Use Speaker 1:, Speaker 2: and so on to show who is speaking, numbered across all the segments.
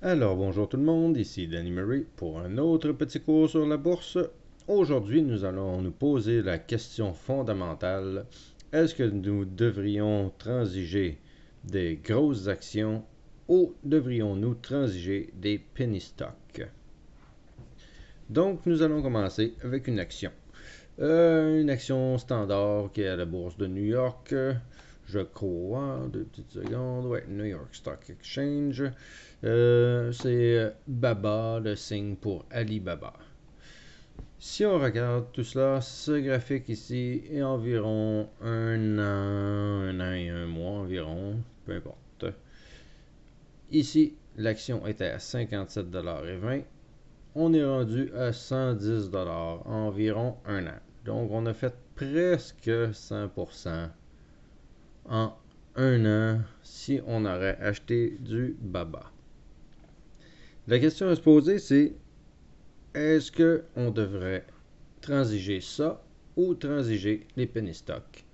Speaker 1: Alors bonjour tout le monde, ici Danny Murray pour un autre petit cours sur la bourse. Aujourd'hui, nous allons nous poser la question fondamentale. Est-ce que nous devrions transiger des grosses actions ou devrions-nous transiger des penny stocks? Donc, nous allons commencer avec une action. Une action standard qui est à la bourse de New York. Je crois, 2 petites secondes, ouais, New York Stock Exchange. C'est Baba, le signe pour Alibaba. Si on regarde tout cela, ce graphique ici est environ un an et un mois environ, peu importe. Ici, l'action était à 57,20 $. On est rendu à 110 $ environ un an. Donc, on a fait presque 100% en un an si on aurait acheté du Baba. La question à se poser, c'est est-ce qu'on devrait transiger ça ou transiger les penny stocks?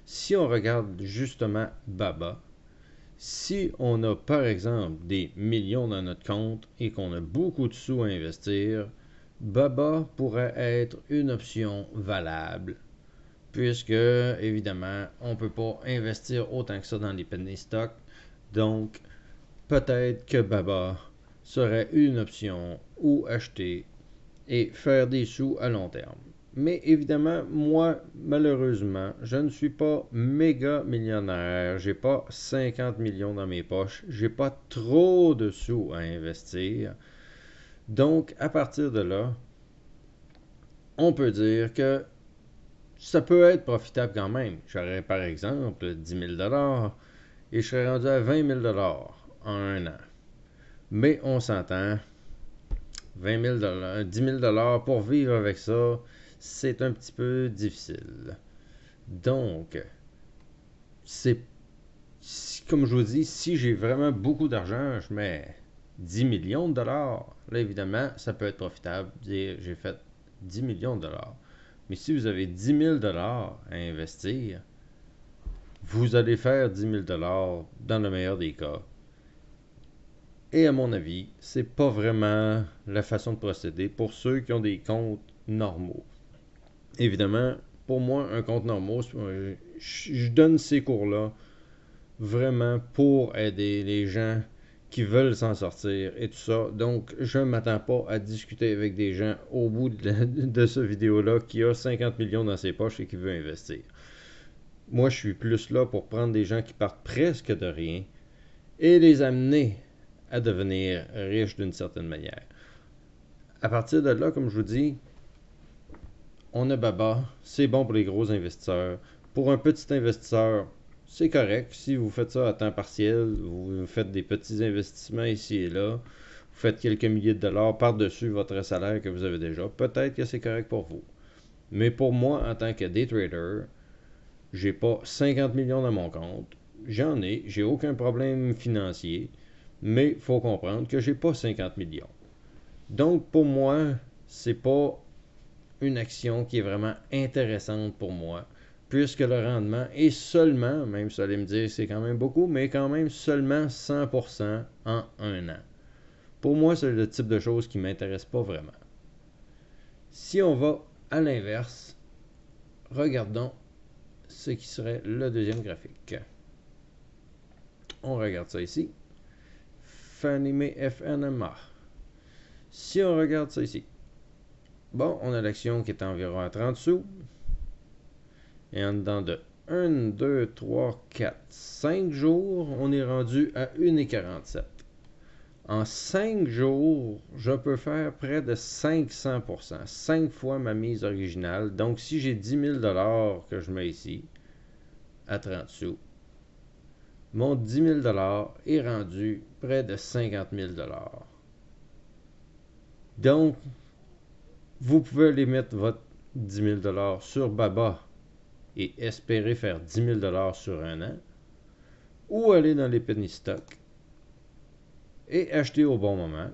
Speaker 1: Si on regarde justement Baba, si on a par exemple des millions dans notre compte et qu'on a beaucoup de sous à investir, Baba pourrait être une option valable puisque évidemment on ne peut pas investir autant que ça dans les penny stocks. Donc peut-être que Baba serait une option ou acheter et faire des sous à long terme. Mais évidemment, moi, malheureusement, je ne suis pas méga millionnaire. J'ai pas 50 millions dans mes poches. J'ai pas trop de sous à investir. Donc, à partir de là, on peut dire que ça peut être profitable quand même. J'aurais par exemple 10 000 $ et je serais rendu à 20 000 $ en un an. Mais on s'entend, 20 000 $, 10 000 $ pour vivre avec ça, c'est un petit peu difficile. Donc, c'est comme je vous dis, si j'ai vraiment beaucoup d'argent, je mets 10 millions de dollars. Là, évidemment, ça peut être profitable de dire j'ai fait 10 millions de dollars. Mais si vous avez 10 000 $ à investir, vous allez faire 10 000 $ dans le meilleur des cas. Et à mon avis, c'est pas vraiment la façon de procéder pour ceux qui ont des comptes normaux. Évidemment, pour moi, un compte normal, je donne ces cours-là vraiment pour aider les gens qui veulent s'en sortir et tout ça. Donc, je ne m'attends pas à discuter avec des gens au bout de ce vidéo-là qui a 50 millions dans ses poches et qui veut investir. Moi, je suis plus là pour prendre des gens qui partent presque de rien et les amener à devenir riches d'une certaine manière. À partir de là, comme je vous dis, on a Baba, c'est bon pour les gros investisseurs. Pour un petit investisseur, c'est correct. Si vous faites ça à temps partiel, vous faites des petits investissements ici et là, vous faites quelques milliers de dollars par-dessus votre salaire que vous avez déjà, peut-être que c'est correct pour vous. Mais pour moi, en tant que day trader, j'ai pas 50 millions dans mon compte. J'ai aucun problème financier, mais il faut comprendre que j'ai pas 50 millions. Donc pour moi, c'est pas une action qui est vraiment intéressante pour moi, puisque le rendement est seulement, même si vous allez me dire c'est quand même beaucoup, mais quand même seulement 100% en un an. Pour moi, c'est le type de choses qui ne m'intéresse pas vraiment. Si on va à l'inverse, regardons ce qui serait le deuxième graphique. On regarde ça ici. Fannie Mae FNMA. Si on regarde ça ici, bon, on a l'action qui est environ à 30 sous. Et en dedans de 1, 2, 3, 4, 5 jours, on est rendu à 1,47. En 5 jours, je peux faire près de 500%, 5 fois ma mise originale. Donc, si j'ai 10 000 $ que je mets ici, à 30 sous, mon 10 000 $ est rendu près de 50 000 $. Donc, vous pouvez aller mettre votre 10 000 $ sur Baba et espérer faire 10 000 $ sur un an, ou aller dans les penny stocks et acheter au bon moment,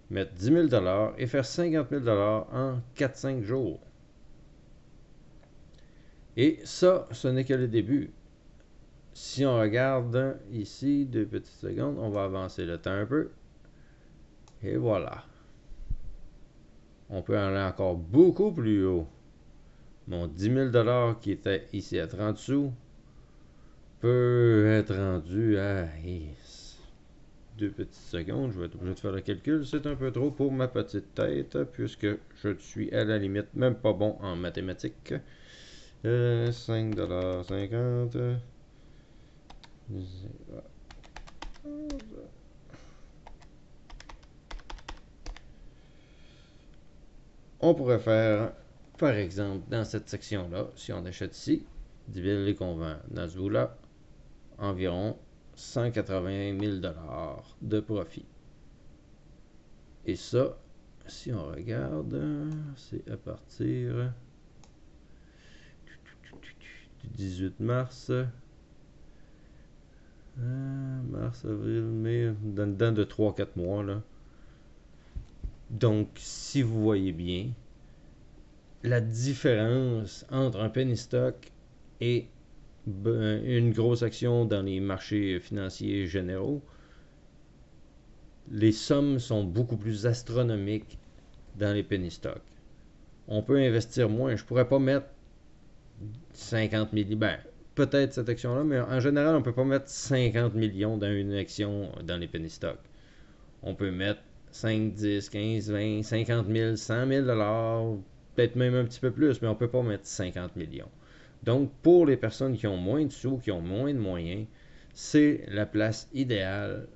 Speaker 1: mettre 10 000 $ et faire 50 000 $ en 4-5 jours. Et ça, ce n'est que le début. Si on regarde ici, 2 petites secondes, on va avancer le temps un peu. Et voilà. On peut aller encore beaucoup plus haut. Mon 10 000 $ qui était ici à 30 sous peut être rendu à 2 petites secondes. Je vais être obligé de faire le calcul. C'est un peu trop pour ma petite tête puisque je suis à la limite même pas bon en mathématiques. 5,50 $. On pourrait faire, par exemple, dans cette section-là, si on achète ici, 10 000 et qu'on vend dans ce bout-là, environ 180 000 $ de profit. Et ça, si on regarde, c'est à partir du 18 mars. Mars, avril, mai, dans de 3-4 mois, là. Donc, si vous voyez bien, la différence entre un penny stock et une grosse action dans les marchés financiers généraux, les sommes sont beaucoup plus astronomiques dans les penny stocks. On peut investir moins. Je pourrais pas mettre 50 millions. Ben, peut-être cette action-là, mais en général, on peut pas mettre 50 millions dans une action dans les penny stocks. On peut mettre 5, 10, 15, 20, 50 000, 100 000 $, peut-être même un petit peu plus, mais on peut pas mettre 50 millions. Donc, pour les personnes qui ont moins de sous, qui ont moins de moyens, c'est la place idéale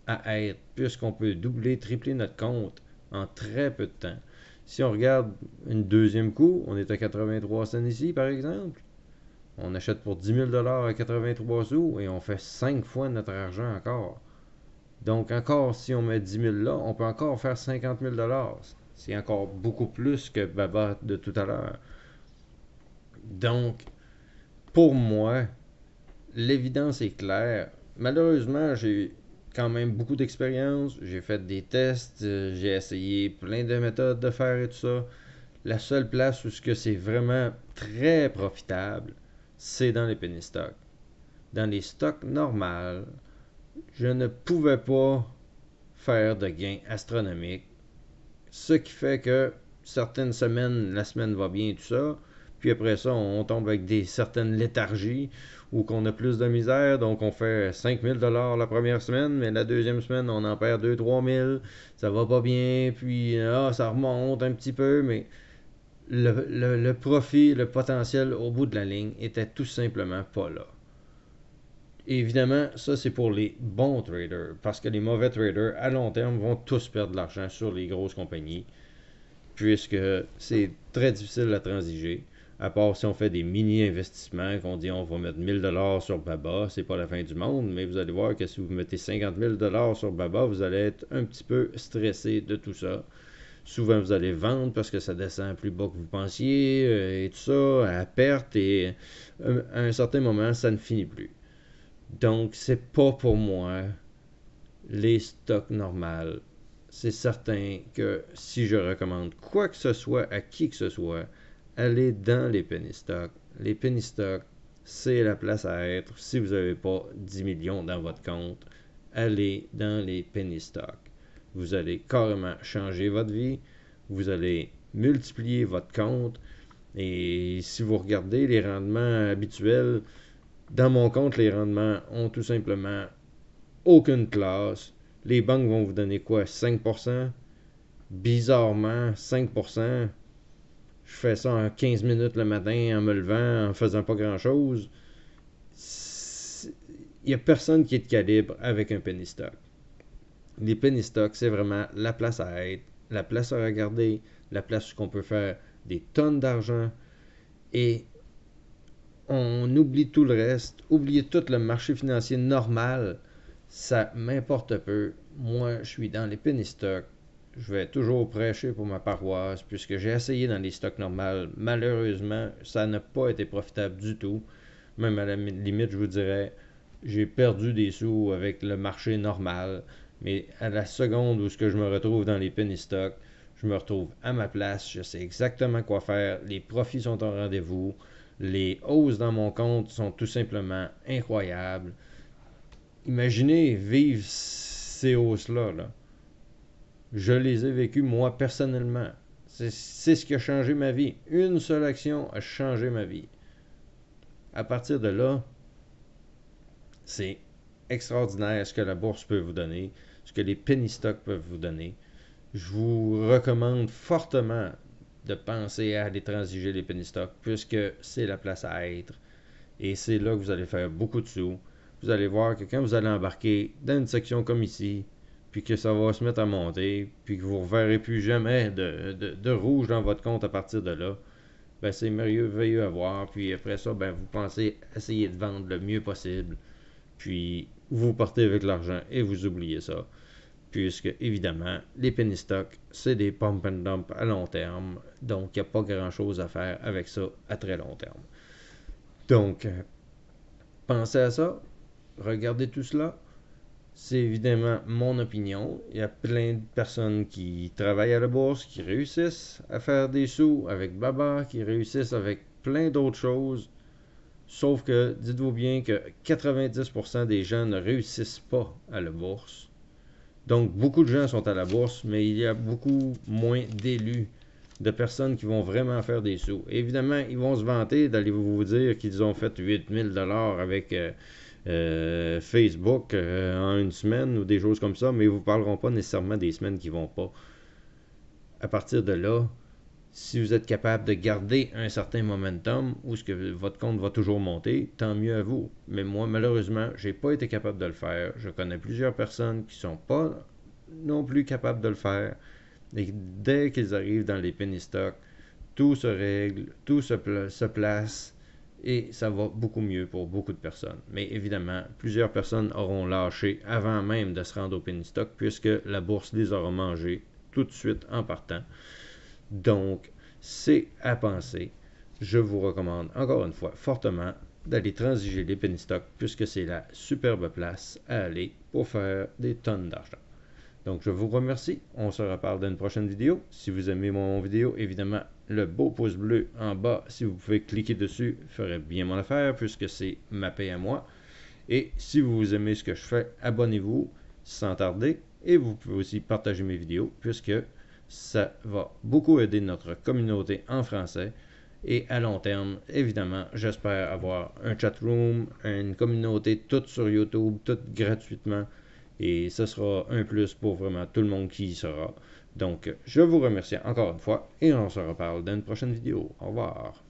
Speaker 1: à être, puisqu'on peut doubler, tripler notre compte en très peu de temps. Si on regarde une deuxième coup, on est à 83 cents ici, par exemple. On achète pour 10 000 $ à 83 sous et on fait 5 fois notre argent encore. Donc, encore, si on met 10 000 là, on peut encore faire 50 000 $. C'est encore beaucoup plus que Baba de tout à l'heure. Donc, pour moi, l'évidence est claire. Malheureusement, j'ai quand même beaucoup d'expérience. J'ai fait des tests, j'ai essayé plein de méthodes de faire et tout ça. La seule place où c'est vraiment très profitable, c'est dans les penny stocks. Dans les stocks normaux, je ne pouvais pas faire de gains astronomiques. Ce qui fait que certaines semaines, la semaine va bien et tout ça. Puis après ça, on tombe avec certaines léthargies ou qu'on a plus de misère. Donc on fait 5 000 $ la première semaine, mais la deuxième semaine, on en perd 2-3 000. Ça va pas bien, puis ça remonte un petit peu, mais le profit, le potentiel au bout de la ligne était tout simplement pas là. Et évidemment, ça c'est pour les bons traders, parce que les mauvais traders, à long terme, vont tous perdre de l'argent sur les grosses compagnies, puisque c'est très difficile à transiger. À part si on fait des mini-investissements, qu'on dit on va mettre 1000 $ sur Baba, c'est pas la fin du monde, mais vous allez voir que si vous mettez 50 000 $ sur Baba, vous allez être un petit peu stressé de tout ça. Souvent, vous allez vendre parce que ça descend plus bas que vous pensiez, et tout ça, à perte, et à un certain moment, ça ne finit plus. Donc, c'est pas pour moi les stocks normales. C'est certain que si je recommande quoi que ce soit à qui que ce soit, allez dans les penny stocks. Les penny stocks, c'est la place à être. Si vous n'avez pas 10 millions dans votre compte, allez dans les penny stocks. Vous allez carrément changer votre vie. Vous allez multiplier votre compte. Et si vous regardez les rendements habituels, dans mon compte, les rendements ont tout simplement aucune classe. Les banques vont vous donner quoi? 5%? Bizarrement, 5%. Je fais ça en 15 minutes le matin en me levant, en faisant pas grand-chose. Il n'y a personne qui est de calibre avec un penny stock. Les penny stocks, c'est vraiment la place à être, la place à regarder, la place où on peut faire des tonnes d'argent. Et on oublie tout le reste, oubliez tout le marché financier normal, ça m'importe peu. Moi, je suis dans les penny stocks. Je vais toujours prêcher pour ma paroisse, puisque j'ai essayé dans les stocks normaux. Malheureusement, ça n'a pas été profitable du tout. Même à la limite, je vous dirais, j'ai perdu des sous avec le marché normal. Mais à la seconde où je me retrouve dans les penny stocks, je me retrouve à ma place, je sais exactement quoi faire, les profits sont au rendez-vous, les hausses dans mon compte sont tout simplement incroyables. Imaginez vivre ces hausses-là. Là. Je les ai vécues moi personnellement. C'est ce qui a changé ma vie. Une seule action a changé ma vie. À partir de là, c'est extraordinaire ce que la bourse peut vous donner, ce que les penny stocks peuvent vous donner. Je vous recommande fortement de penser à aller transiger les penny stocks puisque c'est la place à être. Et c'est là que vous allez faire beaucoup de sous. Vous allez voir que quand vous allez embarquer dans une section comme ici, puis que ça va se mettre à monter, puis que vous ne reverrez plus jamais de rouge dans votre compte à partir de là, ben c'est merveilleux à voir. Puis après ça, ben vous pensez essayer de vendre le mieux possible. Puis vous partez avec l'argent et vous oubliez ça. Puisque, évidemment, les penny stocks, c'est des pump and dump à long terme. Donc, il n'y a pas grand-chose à faire avec ça à très long terme. Donc, pensez à ça. Regardez tout cela. C'est évidemment mon opinion. Il y a plein de personnes qui travaillent à la bourse, qui réussissent à faire des sous avec Baba, qui réussissent avec plein d'autres choses. Sauf que, dites-vous bien que 90% des gens ne réussissent pas à la bourse. Donc, beaucoup de gens sont à la bourse, mais il y a beaucoup moins d'élus, de personnes qui vont vraiment faire des sous. Et évidemment, ils vont se vanter d'aller vous dire qu'ils ont fait 8000 $ avec Facebook en une semaine ou des choses comme ça, mais ils ne vous parleront pas nécessairement des semaines qui ne vont pas. À partir de là, si vous êtes capable de garder un certain momentum où ce que votre compte va toujours monter, tant mieux à vous. Mais moi, malheureusement, je n'ai pas été capable de le faire. Je connais plusieurs personnes qui ne sont pas non plus capables de le faire. Et dès qu'ils arrivent dans les penny stocks, tout se règle, tout se place et ça va beaucoup mieux pour beaucoup de personnes. Mais évidemment, plusieurs personnes auront lâché avant même de se rendre au penny stock puisque la bourse les aura mangés tout de suite en partant. Donc, c'est à penser. Je vous recommande encore une fois fortement d'aller transiger les penny stocks puisque c'est la superbe place à aller pour faire des tonnes d'argent. Donc, je vous remercie. On se reparle dans une prochaine vidéo. Si vous aimez mon vidéo, évidemment, le beau pouce bleu en bas, si vous pouvez cliquer dessus, ferait bien mon affaire puisque c'est ma paye à moi. Et si vous aimez ce que je fais, abonnez-vous sans tarder. Et vous pouvez aussi partager mes vidéos puisque ça va beaucoup aider notre communauté en français. Et à long terme, évidemment, j'espère avoir un chat room, une communauté toute sur YouTube, toute gratuitement. Et ce sera un plus pour vraiment tout le monde qui y sera. Donc, je vous remercie encore une fois et on se reparle dans une prochaine vidéo. Au revoir.